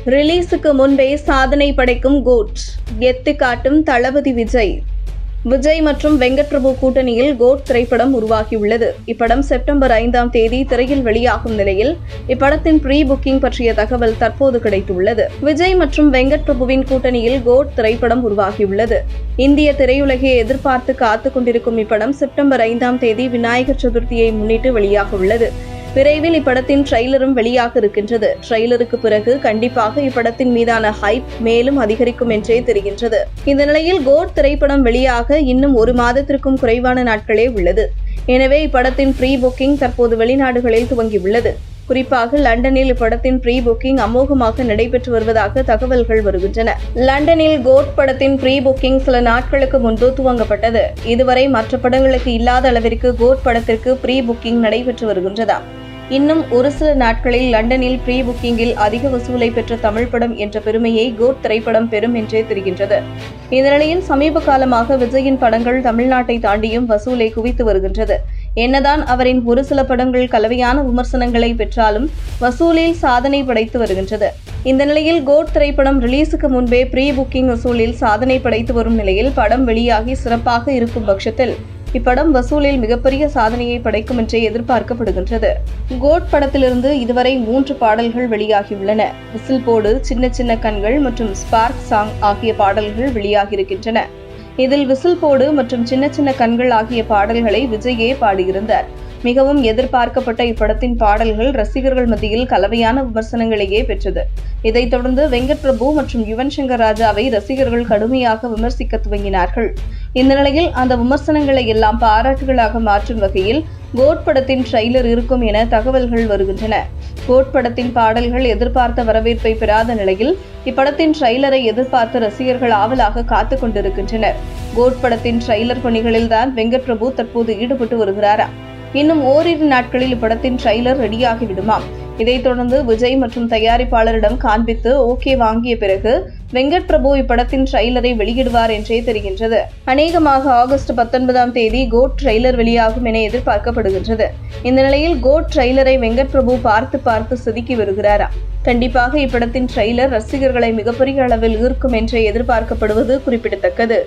ரிலீஸுக்கு முன்பே சாதனை படைக்கும் கோட், கெத்து காட்டும் தளபதி விஜய். விஜய் மற்றும் வெங்கட் பிரபு கூட்டணியில் கோட் திரைப்படம் உருவாகியுள்ளது. இப்படம் செப்டம்பர் 5ஆம் தேதி திரையில் வெளியாகும் நிலையில் இப்படத்தின் ப்ரீ புக்கிங் பற்றிய தகவல் தற்போது கிடைத்துள்ளது. விஜய் மற்றும் வெங்கட் பிரபுவின் கூட்டணியில் கோட் திரைப்படம் உருவாகியுள்ளது. இந்திய திரையுலகை எதிர்பார்த்து காத்துக் கொண்டிருக்கும் இப்படம் செப்டம்பர் 5ஆம் தேதி விநாயகர் சதுர்த்தியை முன்னிட்டு வெளியாக உள்ளது. விரைவில் இப்படத்தின் ட்ரெய்லரும் வெளியாக இருக்கின்றது. ட்ரெய்லருக்கு பிறகு கண்டிப்பாக இப்படத்தின் மீதான ஹைப் மேலும் அதிகரிக்கும் என்றே தெரிகின்றது. இந்த நிலையில் கோட் திரைப்படம் வெளியாக இன்னும் 1 மாதத்திற்கும் குறைவான நாட்களே உள்ளது. எனவே இப்படத்தின் ப்ரீ புக்கிங் தற்போது வெளிநாடுகளில் துவங்கியுள்ளது. குறிப்பாக லண்டனில் இப்படத்தின் ப்ரீ புக்கிங் அமோகமாக நடைபெற்று வருவதாக தகவல்கள் வருகின்றன. லண்டனில் கோட் படத்தின் ப்ரீ புக்கிங் சில நாட்களுக்கு முன்பு துவங்கப்பட்டது. இதுவரை மற்ற படங்களுக்கு இல்லாத அளவிற்கு கோட் படத்திற்கு ப்ரீ புக்கிங் நடைபெற்று வருகின்றதாம். இன்னும் ஒரு சில நாட்களில் லண்டனில் ப்ரீ புக்கிங்கில் அதிக வசூலை பெற்ற தமிழ் படம் என்ற பெருமையை கோட் திரைப்படம் பெறும் என்றே தெரிகின்றது. இந்த நிலையில் சமீப காலமாக விஜயின் படங்கள் தமிழ்நாட்டை தாண்டியும் வசூலை குவித்து வருகின்றது. என்னதான் அவரின் ஒரு சில படங்கள் கலவையான விமர்சனங்களை பெற்றாலும் வசூலில் சாதனை படைத்து வருகின்றது. இந்த நிலையில் கோட் திரைப்படம் ரிலீஸுக்கு முன்பே ப்ரீ புக்கிங் வசூலில் சாதனை படைத்து வரும் நிலையில் படம் வெளியாகி சிறப்பாக இருக்கும் பட்சத்தில் இப்படம் வசூலில் மிகப்பெரிய சாதனையை படைக்கும் என்றே எதிர்பார்க்கப்படுகின்றது. கோட் படத்திலிருந்து இதுவரை 3 பாடல்கள் வெளியாகியுள்ளன. விசில் போடு, சின்ன சின்ன கண்கள் மற்றும் ஸ்பார்க் சாங் ஆகிய பாடல்கள் வெளியாகியிருக்கின்றன. இதில் விசில் போடு மற்றும் சின்ன சின்ன கண்கள் ஆகிய பாடல்களை விஜயே பாடியிருந்தார். மிகவும் எதிர்பார்க்கப்பட்ட இப்படத்தின் பாடல்கள் ரசிகர்கள் மத்தியில் கலவையான விமர்சனங்களையே பெற்றது. இதைத் தொடர்ந்து வெங்கட் பிரபு மற்றும் யுவன் சங்கர் ராஜாவை ரசிகர்கள் கடுமையாக விமர்சிக்க துவங்கினார்கள். இந்த நிலையில் அந்த விமர்சனங்களை எல்லாம் பாராட்டுகளாக மாற்றும் வகையில் கோட் படத்தின் ட்ரெய்லர் இருக்கும் என தகவல்கள் வருகின்றன. கோட் படத்தின் பாடல்கள் எதிர்பார்த்த வரவேற்பை பெறாத நிலையில் இப்படத்தின் ட்ரெய்லரை எதிர்பார்த்த ரசிகர்கள் ஆவலாக காத்துக் கொண்டிருக்கின்றனர். கோட் படத்தின் ட்ரெய்லர் பணிகளில்தான் வெங்கட் பிரபு தற்போது ஈடுபட்டு வருகிறாராம். இன்னும் ஓரிரு நாட்களில் இப்படத்தின் ட்ரெய்லர் ரெடியாகி விடுமாம். இதைத் தொடர்ந்து விஜய் மற்றும் தயாரிப்பாளரிடம் காண்பித்து ஓகே வாங்கிய பிறகு வெங்கட் பிரபு இப்படத்தின் ட்ரெய்லரை வெளியிடுவார் என்றே தெரிகின்றது. அநேகமாக ஆகஸ்ட் 19ஆம் தேதி கோட் ட்ரெய்லர் வெளியாகும் என எதிர்பார்க்கப்படுகின்றது. இந்த நிலையில் கோட் ட்ரெய்லரை வெங்கட் பிரபு பார்த்து செதுக்கி வருகிறாராம். கண்டிப்பாக இப்படத்தின் ட்ரெய்லர் ரசிகர்களை மிகப்பெரிய அளவில் ஈர்க்கும் என்றே எதிர்பார்க்கப்படுவது குறிப்பிடத்தக்கது.